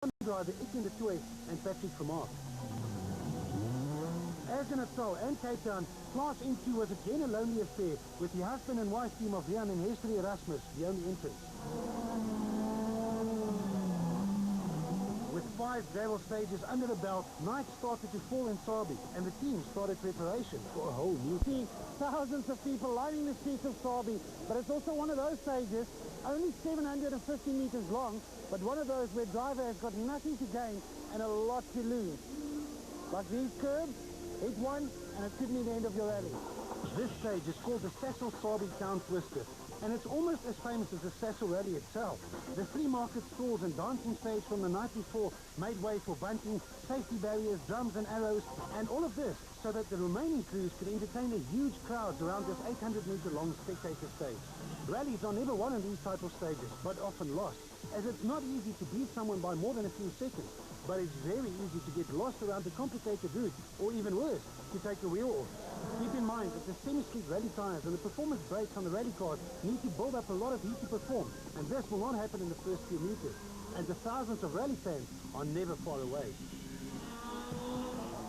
driver Etienne de Toy and Patrick Vermaak. As in Natal and Cape Town, Class N2 was again a lonely affair, with the husband and wife team of Rian and Hester Erasmus the only entrants. With 5 gravel stages under the belt, night started to fall in Sabi, and the team started preparation for a whole new team. Thousands of people lining the streets of Sabi, but it's also one of those stages, only 750 meters long, but one of those where driver has got nothing to gain and a lot to lose. Like these curves, hit one, and it could be the end of your rally. This stage is called the Sasol Rally Town Twister, and it's almost as famous as the Sasol Rally itself. The flea market stalls and dancing stage from the night before made way for bunting, safety barriers, drums and arrows, and all of this so that the remaining crews could entertain the huge crowds around this 800-meter long spectator stage. Rallies are never won in these type of stages, but often lost, as it's not easy to beat someone by more than a few seconds, but it's very easy to get lost around the complicated route, or even worse, to take the wheel off. Keep in mind that the semi-slick rally tires and the performance brakes on the rally cars need to build up a lot of heat to perform, and this will not happen in the first few meters, and the thousands of rally fans are never far away.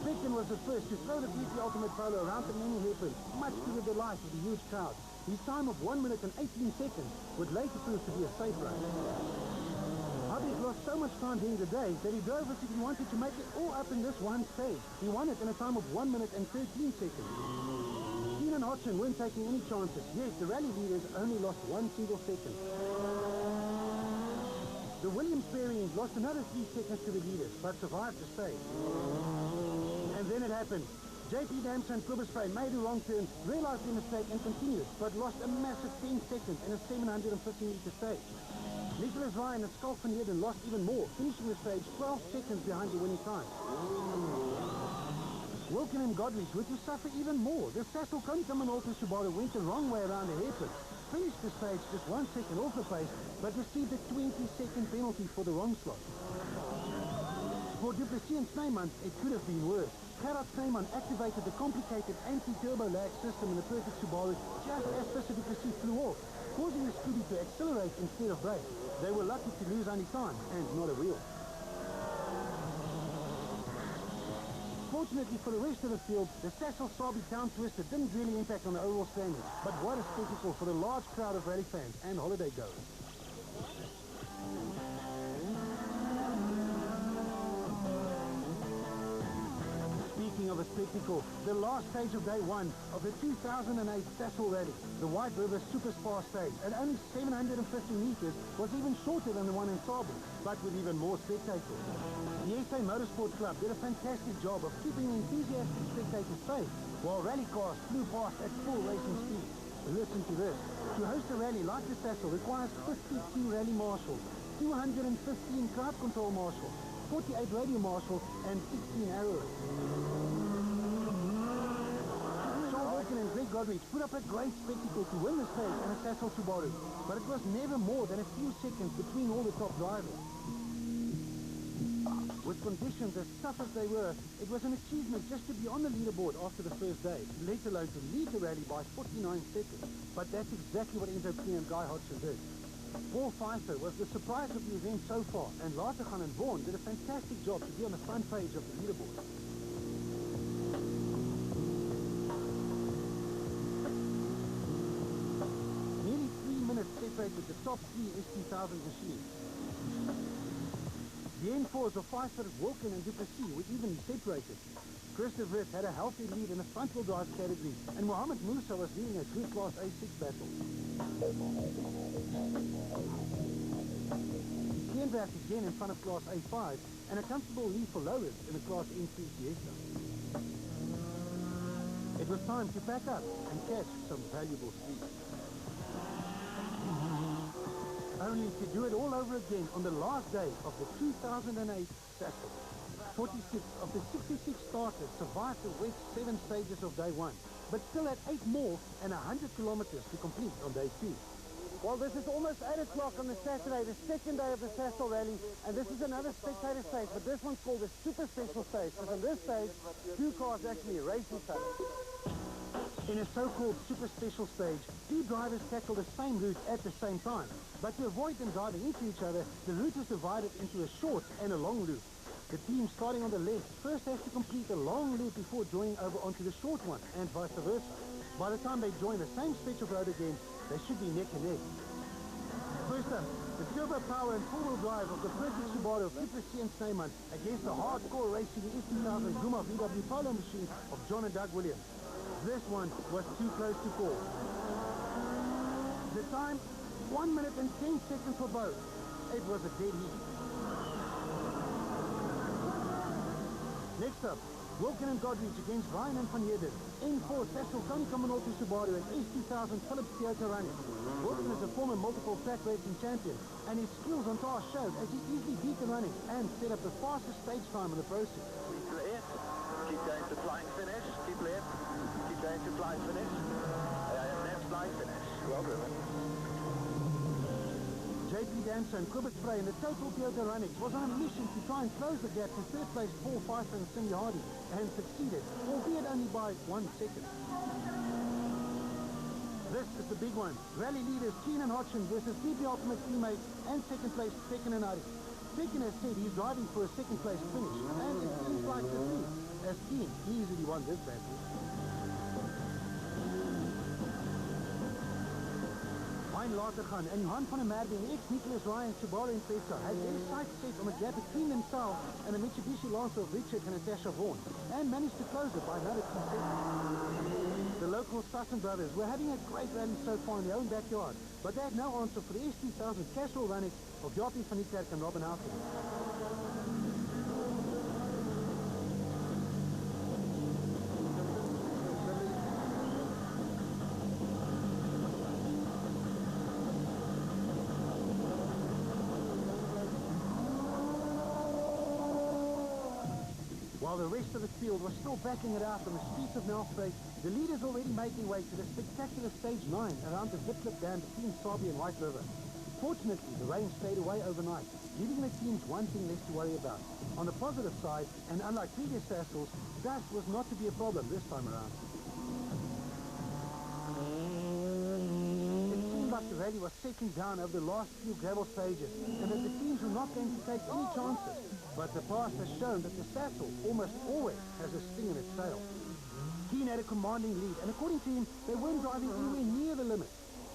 Etienne was the first to throw the PT Ultimate Polo around the mini hairpin, much to the delight of the huge crowd. His time of 1 minute and 18 seconds would later prove to be a safe run. Habib lost so much time during the day that he drove as if he wanted to make it all up in this one stage. He won it in a time of 1 minute and 13 seconds. Keane and Hodgson weren't taking any chances, yet the rally leaders only lost 1 single second. The Williams pairing lost another 3 seconds to the leaders, but survived the stage. And then it happened. JP Damson and Kubberspray made a wrong turn, realized their mistake and continued, but lost a massive 10 seconds in a 750-meter stage. Nicholas Ryan and Skalk van Heerden lost even more, finishing the stage 12 seconds behind the winning time. Wilken and Godrich were to suffer even more. The Sasol Konica and Subaru went the wrong way around the hairpin, finished the stage just 1 second off the pace, but received a 20-second penalty for the wrong slot. For Duplessis and Snyman, it could have been worse. Gerard Snyman activated the complicated anti-turbo lag system in the perfect Subaru just as Fischer Duplessis flew off, causing the Scooby to accelerate instead of brake. They were lucky to lose only time and not a wheel. Fortunately for the rest of the field, the Sasol Rally Town Twister didn't really impact on the overall standings, but what a spectacle for the large crowd of rally fans and holiday goers. Speaking of a spectacle, the last stage of day 1 of the 2008 Sasol Rally, the White River Super Spa stage, at only 750 meters, was even shorter than the one in Sabi, but with even more spectators. The SA Motorsport Club did a fantastic job of keeping the enthusiastic spectators safe, while rally cars flew past at full racing speed. Listen to this. To host a rally like the Sasol requires 52 rally marshals, 215 crowd control marshals, 48 radio marshals, and 16 arrows. Sean Wilken and Greg Godrich put up a great spectacle to win the stage in a Sasol Subaru, but it was never more than a few seconds between all the top drivers. With conditions as tough as they were, it was an achievement just to be on the leaderboard after the first day, let alone to lead the rally by 49 seconds. But that's exactly what Enzo P and Guy Hodgson did. Paul Pfeiffer was the surprise of the event so far, and Latergan and Vaughan did a fantastic job to be on the front page of the leaderboard. Nearly 3 minutes separated the top 3 ST1000 machines. The N4s of Pfeiffer, Wilken and Duplessis were evenly separated. Christopher Ritt had a healthy lead in the front-wheel drive category, and Mohamed Musa was leading a true Class A6 battle. Steenberg again in front of Class A5, and a comfortable lead for Loris in the Class N3 Fiesta. It was time to pack up and catch some valuable sleep. Only to do it all over again on the last day of the 2008 Sasol. 46 of the 66 starters survived the wet 7 stages of day 1, but still had 8 more and 100 kilometers to complete on day 2. Well, this is almost 8 o'clock on the Saturday, the second day of the Sasol Rally, and this is another spectator stage, but this one's called the Super Special Stage, because on this stage, 2 cars actually race each other. In a so-called super special stage, two drivers tackle the same route at the same time. But to avoid them driving into each other, the route is divided into a short and a long loop. The team starting on the left first has to complete the long loop before joining over onto the short one, and vice versa. By the time they join the same stretch of road again, they should be neck and neck. First up, the turbo power and four-wheel drive of the perfect Subaru of Duplessis and Snyman against the hardcore racing S2000 Guma VW Polo machine of John and Doug Williams. This one was too close to call. The time, 1 minute and 10 seconds for both. It was a dead heat. Next up, Wilken and Godrich against Ryan and Van Heerden. N4 Sasol Rally Subaru and S2000 Philips Toyota running. Wilken is a former multiple track racing champion, and his skills on tires showed as he easily beat the running and set up the fastest stage time in the process. Keep left, keep going to flying finish, keep left, keep going to flying finish, left flying finish. Well driven. JP Dancer and Kubit Frey in the total Toyota Runnings was on a mission to try and close the gap to third place Paul Pfeiffer and Cindy Hardy, and succeeded, albeit only by 1 second. This is the big one. Rally leaders Keenan Hodgson versus PP Ultimate teammates and second place Tekken and Hardy. Tekken has said he's driving for a second place finish, and it seems like the truth, as Keen easily won this battle. Hein Latergan and Johan van der Merwe, ex-Nicholas Ryan Subaru Impreza, had their sights set on a gap between themselves and a Mitsubishi Lancer of Richard and Natasha Vaughan, and managed to close it by another 2 seconds. The local Sasson brothers were having a great rally so far in their own backyard, but they had no answer for the S2000 casual running of Japie van Niekerk and Robin Houghton. While the rest of the field was still backing it out on the streets of Nelspruit, the leaders already made their way to the spectacular stage 9 around the zip-lip dam between Sabi and White River. Fortunately, the rain stayed away overnight, leaving the teams one thing less to worry about. On the positive side, and unlike previous Sasols, dust was not to be a problem this time around. It seemed like the rally was settling down over the last few gravel stages, and that the teams were not going to take any chances. But the past has shown that the Sasol almost always has a sting in its tail. Keen had a commanding lead, and according to him, they weren't driving anywhere near the limit.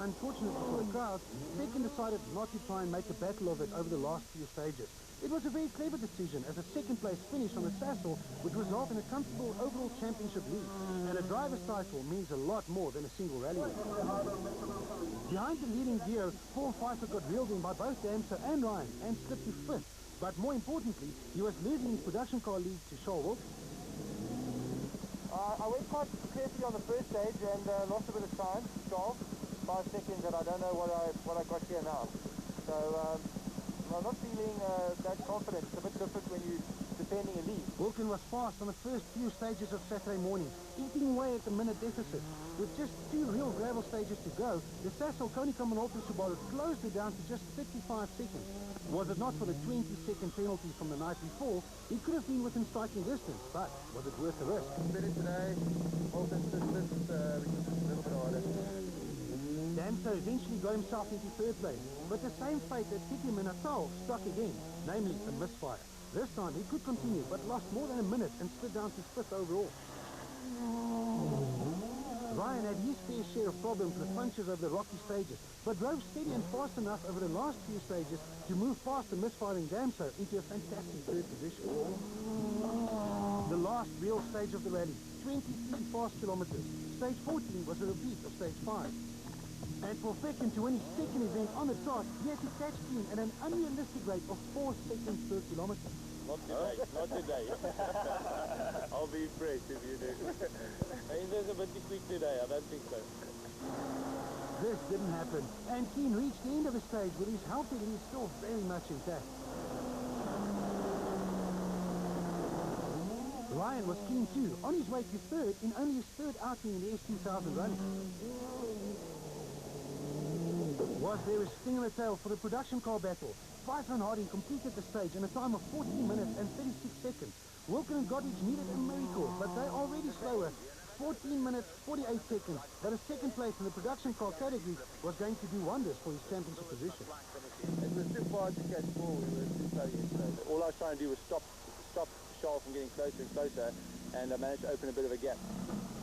Unfortunately for the crowd, Tekken decided not to try and make a battle of it over the last few stages. It was a very clever decision, as a second-place finish on the Sasol would result in a comfortable overall championship lead, and a driver's title means a lot more than a single rally win. Behind the leading duo, Paul Pfeiffer got reeled in by both Dancer and Ryan and slipped to 5th. But more importantly, he was losing his production car lead to Charles Wilk. I went quite carefully on the first stage and lost a bit of time, 12, 5 seconds, and I don't know what I got here now. So I'm not feeling that confident. It's a bit different when you're defending a lead. Wilken was fast on the first few stages of Saturday morning, eating away at the minute deficit. With just 2 real gravel stages to go, the Sasol Konica Minolta Subaru closed it down to just 35 seconds. Was it not for the 20-second penalty from the night before, he could have been within striking distance, but was it worth the risk? Better today, all consistent, which is a little bit harder. Dancer eventually got himself into 3rd place, but the same fate that hit him in Natal struck again, namely a misfire. This time he could continue, but lost more than a minute and slid down to 5th overall. Ryan had his fair share of problems with punches over the rocky stages, but drove steady and fast enough over the last few stages to move past the misfiring Dancer into a fantastic 3rd position. The last real stage of the rally, 23 fast kilometers. Stage 14 was a repeat of stage 5. And for Fecken to win his second event on the trot, he had to catch Keen at an unrealistic rate of 4 seconds per kilometer. Not today, not today. I'll be impressed if you do. He's a bit too quick today, I don't think so. This didn't happen, and Keen reached the end of the stage with his healthy lead still very much intact. Ryan was keen too, on his way to 3rd in only his 3rd outing in the S2000 Rally. Was there a sting in the tail for the production car battle? Pfeiffer and Harding completed the stage in a time of 14 minutes and 36 seconds. Wilken and Godrich needed a miracle, but they are already slower, 14 minutes, 48 seconds, but a second place in the production car category was going to do wonders for his championship position. It was too far to catch ball. We were too slow yesterday. All I was trying to do was stop Charles from getting closer and closer, and I managed to open a bit of a gap.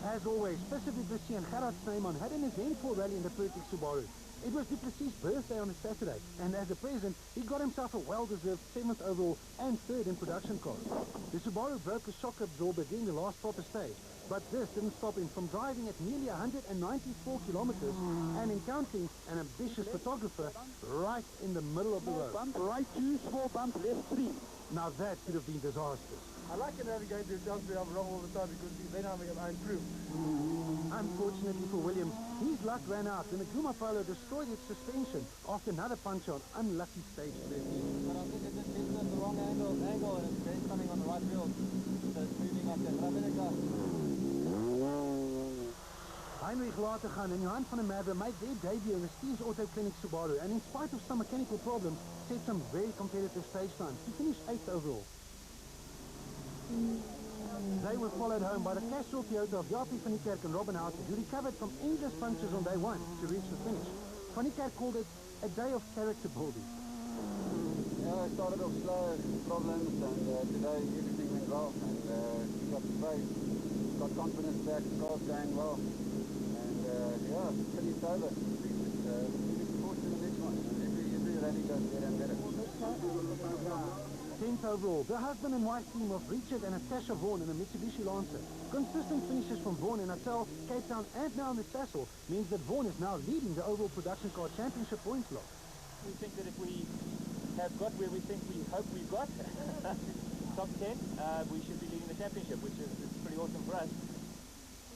As always, Pacific Duplessis and Gerard Snyman had an eventful rally in the perfect Subaru. It was Duplessis' birthday on a Saturday, and as a present, he got himself a well-deserved 7th overall and 3rd in production cars. The Subaru broke a shock absorber during the last proper stage, but this didn't stop him from driving at nearly 194 kilometers and encountering an ambitious photographer right in the middle of the road. Bump, right 2, small bump, left 3. Now that could have been disastrous. I like it having going to tells me I'm wrong all the time because then I'm improved. Unfortunately for Williams, his luck ran out when the Guma Polo destroyed its suspension after another puncture on unlucky stage 13. But I think it just hits at the wrong angle and it's then coming on the right wheel. So it's moving like that. But I better go. Heinrich Latergan and Johan van der Merwe made their debut in the Steve's Auto Clinic Subaru and in spite of some mechanical problems, set some very competitive stage times to finish 8th overall. They were followed home by the Castrol Toyota of Jaapie van Niekerk and Robin Houten, who recovered from endless punctures on day 1 to reach the finish. Van Niekerk called it a day of character building. Yeah, I started off slow, problems, and today everything went well, and we got the pace, got confidence back, the car's going well, and yeah, pretty sober. Looking forward to the next one. Every rally goes better and better. 10th overall, the husband and wife team of Richard and Natasha Vaughan in a Mitsubishi Lancer. Consistent finishes from Vaughan in Natal, Cape Town and now in the Sasol means that Vaughan is now leading the overall production car championship points log. We think that if we have got where we think we hope we've got, top 10, we should be leading the championship, which is pretty awesome for us.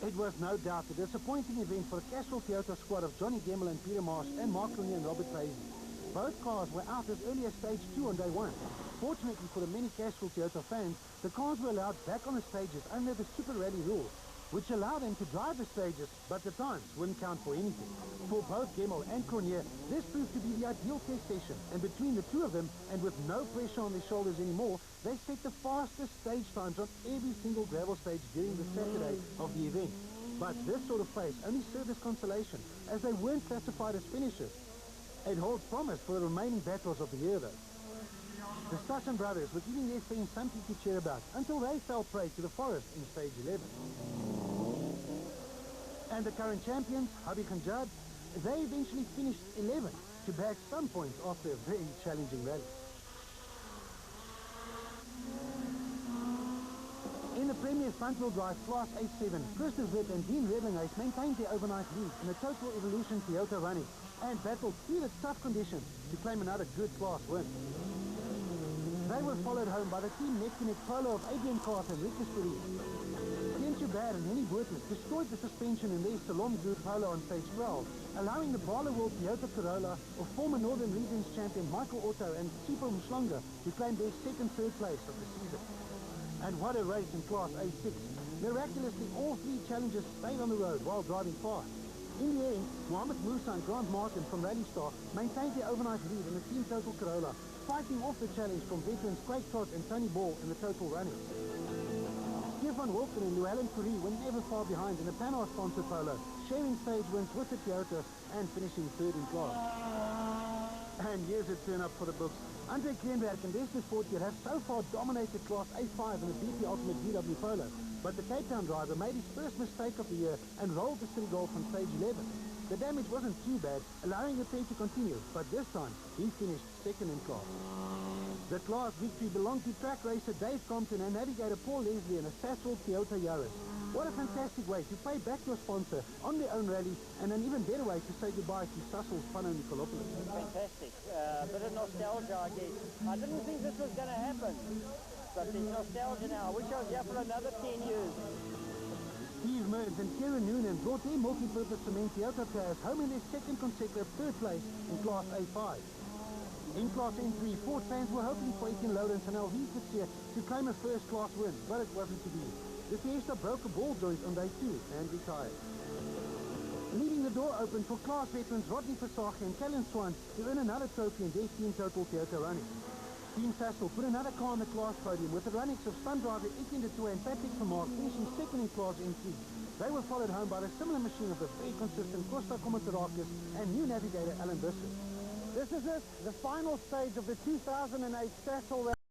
It was no doubt a disappointing event for the Castrol Toyota squad of Johnny Gemmell and Peter Marsh and Mark Rooney and Robert Paisley. Both cars were out as early as stage 2 on day 1. Fortunately for the many Castrol Toyota fans, the cars were allowed back on the stages under the Super Rally rules, which allowed them to drive the stages, but the times wouldn't count for anything. For both Gemmell and Cornier, this proved to be the ideal test session, and between the two of them, and with no pressure on their shoulders anymore, they set the fastest stage times on every single gravel stage during the Saturday of the event. But this sort of pace only served as consolation, as they weren't classified as finishers. It holds promise for the remaining battles of the year, though. The Stassen brothers were giving their fans something to cheer about until they fell prey to the forest in stage 11. And the current champions, Habib and Judd, they eventually finished 11th to bag some points after a very challenging rally. In the Premier front-wheel drive Class A7, Chris de Wit and Dean Redlinghuis maintained their overnight lead in the Total Evolution Toyota running and battled through the tough conditions to claim another good class win. They were followed home by the Team Netconnect Polo of Adrian Carter and Rikus Perry. Ian Schubert and Henny Boertles destroyed the suspension in their Salom Group Polo on stage 12, allowing the Bala World Toyota Corolla of former Northern Regions champion Michael Otto and Sipho Mshlanga to claim their third place of the season. And what a race in Class A6. Miraculously, all 3 challengers stayed on the road while driving fast. In the end, Mohamed Musa and Grant Martin from Rally Star maintained their overnight lead in the Team Total Corolla, fighting off the challenge from veterans Craig Todd and Tony Ball in the Total Running. Stefan Wilken and Llewellyn Curie were never far behind in the Panhard-sponsored Polo, sharing stage wins with the Toyotas and finishing 3rd in class. And here's a turn-up for the books. Andre Krenberg and Desmond Fortier have so far dominated Class A5 in the BP Ultimate VW Polo, but the Cape Town driver made his first mistake of the year and rolled the city golf on stage 11. The damage wasn't too bad, allowing the pair to continue, but this time he finished 2nd in class. The class victory belonged to track racer Dave Compton and navigator Paul Leslie in a Sasol Toyota Yaris. What a fantastic way to pay back your sponsor on their own rally, and an even better way to say goodbye to Sasol's Pano Nicolopoulos. Fantastic. A bit of nostalgia, I guess. I didn't think this was going to happen, but there's nostalgia now. I wish I was here for another 10 years. Steve Mearns and Kieran Noonan brought their multi-purpose cement Toyota players home in their 2nd consecutive 3rd place in Class A5. In Class N3, Ford fans were hoping for Etienne Lawrence and Alvin Fitzgerald to claim a first-class win, but it wasn't to be. The Fiesta broke a ball joint on day 2 and retired. Leaving the door open for class veterans Rodney Passache and Callan Swan to earn another trophy in their Team Total Toyota running. Team Sasol put another car on the class podium with the runnings of stunt driver Etienne de Tour and Patrick Vermaak finishing 2nd in Class N3 They were followed home by the similar machine of the very consistent Costa Comitarakis and new navigator Alan Bissett. This is it, the final stage of the 2008 Sasol Rally.